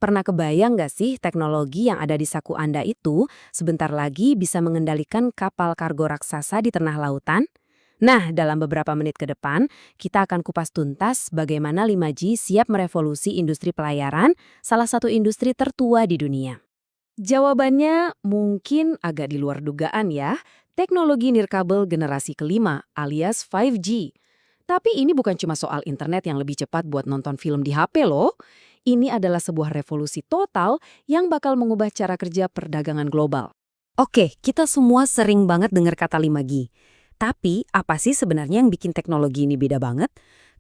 Pernah kebayang nggak sih teknologi yang ada di saku Anda itu sebentar lagi bisa mengendalikan kapal kargo raksasa di tengah lautan? Nah, dalam beberapa menit ke depan, kita akan kupas tuntas bagaimana 5G siap merevolusi industri pelayaran, salah satu industri tertua di dunia. Jawabannya mungkin agak di luar dugaan ya. Teknologi nirkabel generasi kelima alias 5G. Tapi ini bukan cuma soal internet yang lebih cepat buat nonton film di HP loh. Ini adalah sebuah revolusi total yang bakal mengubah cara kerja perdagangan global. Oke, kita semua sering banget dengar kata 5G. Tapi apa sih sebenarnya yang bikin teknologi ini beda banget?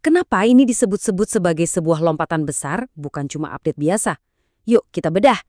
Kenapa ini disebut-sebut sebagai sebuah lompatan besar, bukan cuma update biasa? Yuk kita bedah.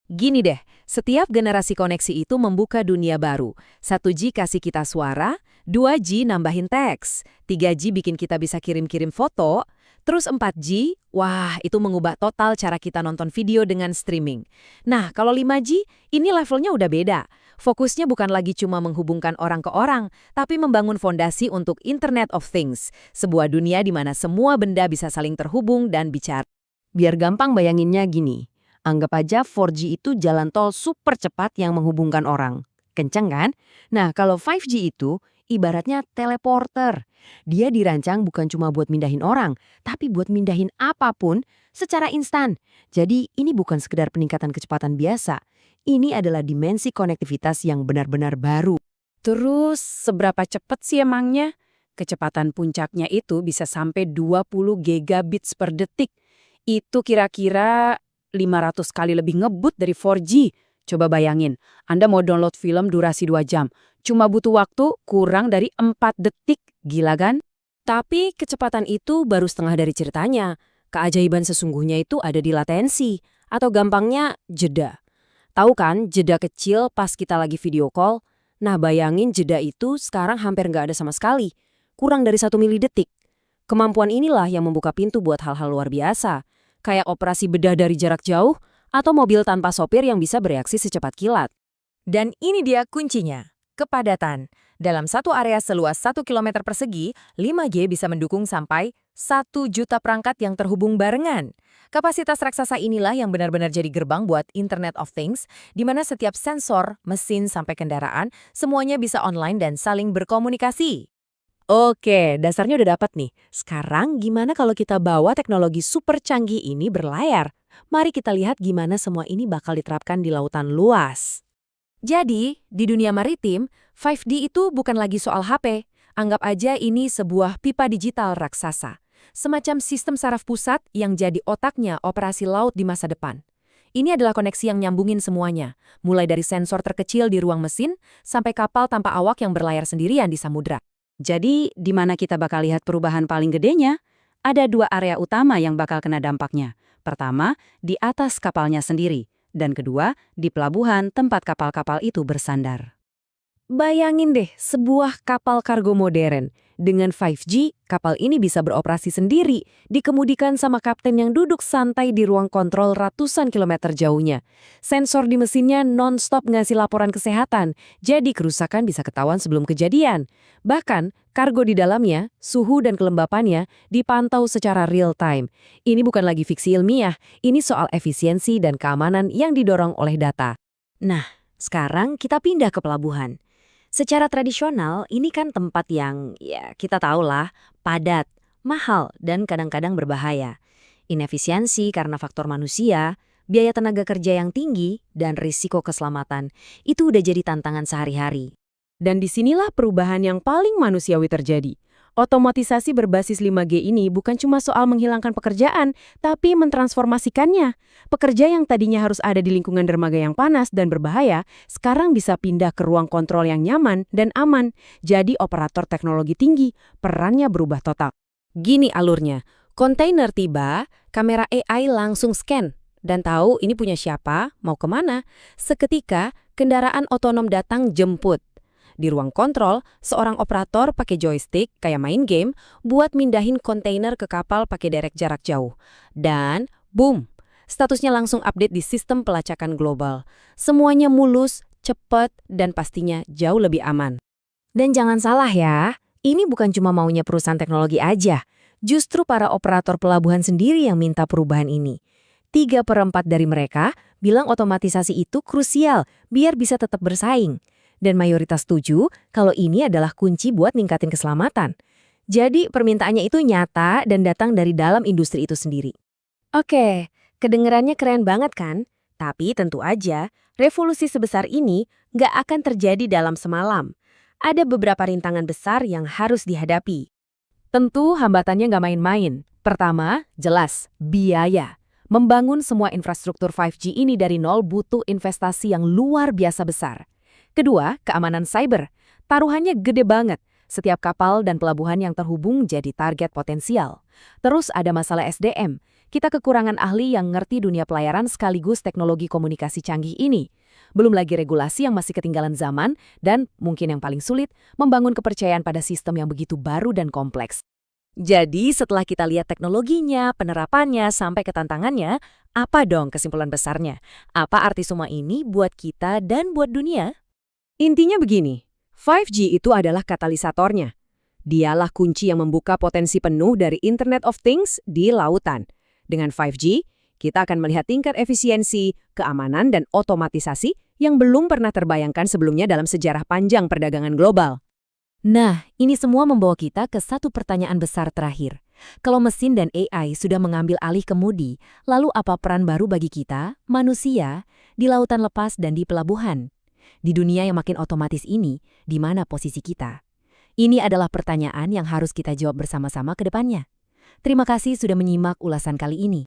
Gini deh, setiap generasi koneksi itu membuka dunia baru. 1G kasih kita suara, 2G nambahin teks, 3G bikin kita bisa kirim-kirim foto, terus 4G, wah itu mengubah total cara kita nonton video dengan streaming. Nah, kalau 5G, ini levelnya udah beda. Fokusnya bukan lagi cuma menghubungkan orang ke orang, tapi membangun fondasi untuk Internet of Things, sebuah dunia di mana semua benda bisa saling terhubung dan bicara. Biar gampang bayanginnya gini. Anggap aja 4G itu jalan tol super cepat yang menghubungkan orang. Kenceng kan? Nah, kalau 5G itu ibaratnya teleporter. Dia dirancang bukan cuma buat mindahin orang, tapi buat mindahin apapun secara instan. Jadi ini bukan sekedar peningkatan kecepatan biasa. Ini adalah dimensi konektivitas yang benar-benar baru. Terus, seberapa cepat sih emangnya? Kecepatan puncaknya itu bisa sampai 20 gigabits per detik. Itu kira-kira 500 kali lebih ngebut dari 4G. Coba bayangin, Anda mau download film durasi 2 jam. Cuma butuh waktu kurang dari 4 detik. Gila kan? Tapi kecepatan itu baru setengah dari ceritanya. Keajaiban sesungguhnya itu ada di latensi. Atau gampangnya, jeda. Tahu kan, jeda kecil pas kita lagi video call? Nah, bayangin jeda itu sekarang hampir nggak ada sama sekali. Kurang dari 1 milidetik. Kemampuan inilah yang membuka pintu buat hal-hal luar biasa. Kayak operasi bedah dari jarak jauh, atau mobil tanpa sopir yang bisa bereaksi secepat kilat. Dan ini dia kuncinya, kepadatan. Dalam satu area seluas 1 km persegi, 5G bisa mendukung sampai 1 juta perangkat yang terhubung barengan. Kapasitas raksasa inilah yang benar-benar jadi gerbang buat Internet of Things, di mana setiap sensor, mesin, sampai kendaraan, semuanya bisa online dan saling berkomunikasi. Oke, dasarnya udah dapat nih. Sekarang gimana kalau kita bawa teknologi super canggih ini berlayar? Mari kita lihat gimana semua ini bakal diterapkan di lautan luas. Jadi, di dunia maritim, 5D itu bukan lagi soal HP. Anggap aja ini sebuah pipa digital raksasa. Semacam sistem saraf pusat yang jadi otaknya operasi laut di masa depan. Ini adalah koneksi yang nyambungin semuanya, mulai dari sensor terkecil di ruang mesin sampai kapal tanpa awak yang berlayar sendirian di samudra. Jadi, di mana kita bakal lihat perubahan paling gedenya? Ada 2 area utama yang bakal kena dampaknya. Pertama, di atas kapalnya sendiri. Dan kedua, di pelabuhan tempat kapal-kapal itu bersandar. Bayangin deh, sebuah kapal kargo modern. Dengan 5G, kapal ini bisa beroperasi sendiri, dikemudikan sama kapten yang duduk santai di ruang kontrol ratusan kilometer jauhnya. Sensor di mesinnya non-stop ngasih laporan kesehatan, jadi kerusakan bisa ketahuan sebelum kejadian. Bahkan, kargo di dalamnya, suhu dan kelembapannya dipantau secara real time. Ini bukan lagi fiksi ilmiah, ini soal efisiensi dan keamanan yang didorong oleh data. Nah, sekarang kita pindah ke pelabuhan. Secara tradisional, ini kan tempat yang, ya kita tahulah, padat, mahal, dan kadang-kadang berbahaya. Inefisiensi karena faktor manusia, biaya tenaga kerja yang tinggi, dan risiko keselamatan. Itu udah jadi tantangan sehari-hari. Dan disinilah perubahan yang paling manusiawi terjadi. Otomatisasi berbasis 5G ini bukan cuma soal menghilangkan pekerjaan, tapi mentransformasikannya. Pekerja yang tadinya harus ada di lingkungan dermaga yang panas dan berbahaya, sekarang bisa pindah ke ruang kontrol yang nyaman dan aman. Jadi operator teknologi tinggi, perannya berubah total. Gini alurnya, kontainer tiba, kamera AI langsung scan. Dan tahu ini punya siapa, mau kemana. Seketika, kendaraan otonom datang jemput. Di ruang kontrol, seorang operator pakai joystick kayak main game buat mindahin kontainer ke kapal pakai derek jarak jauh. Dan, boom, statusnya langsung update di sistem pelacakan global. Semuanya mulus, cepat, dan pastinya jauh lebih aman. Dan jangan salah ya, ini bukan cuma maunya perusahaan teknologi aja. Justru para operator pelabuhan sendiri yang minta perubahan ini. 3/4 dari mereka bilang otomatisasi itu krusial biar bisa tetap bersaing. Dan mayoritas setuju kalau ini adalah kunci buat ningkatin keselamatan. Jadi permintaannya itu nyata dan datang dari dalam industri itu sendiri. Oke, kedengerannya keren banget kan? Tapi tentu aja, revolusi sebesar ini nggak akan terjadi dalam semalam. Ada beberapa rintangan besar yang harus dihadapi. Tentu hambatannya nggak main-main. Pertama, jelas, biaya. Membangun semua infrastruktur 5G ini dari nol butuh investasi yang luar biasa besar. Kedua, keamanan cyber. Taruhannya gede banget. Setiap kapal dan pelabuhan yang terhubung jadi target potensial. Terus ada masalah SDM. Kita kekurangan ahli yang ngerti dunia pelayaran sekaligus teknologi komunikasi canggih ini. Belum lagi regulasi yang masih ketinggalan zaman dan, mungkin yang paling sulit, membangun kepercayaan pada sistem yang begitu baru dan kompleks. Jadi setelah kita lihat teknologinya, penerapannya, sampai ke tantangannya, apa dong kesimpulan besarnya? Apa arti semua ini buat kita dan buat dunia? Intinya begini, 5G itu adalah katalisatornya. Dialah kunci yang membuka potensi penuh dari Internet of Things di lautan. Dengan 5G, kita akan melihat tingkat efisiensi, keamanan, dan otomatisasi yang belum pernah terbayangkan sebelumnya dalam sejarah panjang perdagangan global. Nah, ini semua membawa kita ke satu pertanyaan besar terakhir. Kalau mesin dan AI sudah mengambil alih kemudi, lalu apa peran baru bagi kita, manusia, di lautan lepas dan di pelabuhan? Di dunia yang makin otomatis ini, di mana posisi kita? Ini adalah pertanyaan yang harus kita jawab bersama-sama ke depannya. Terima kasih sudah menyimak ulasan kali ini.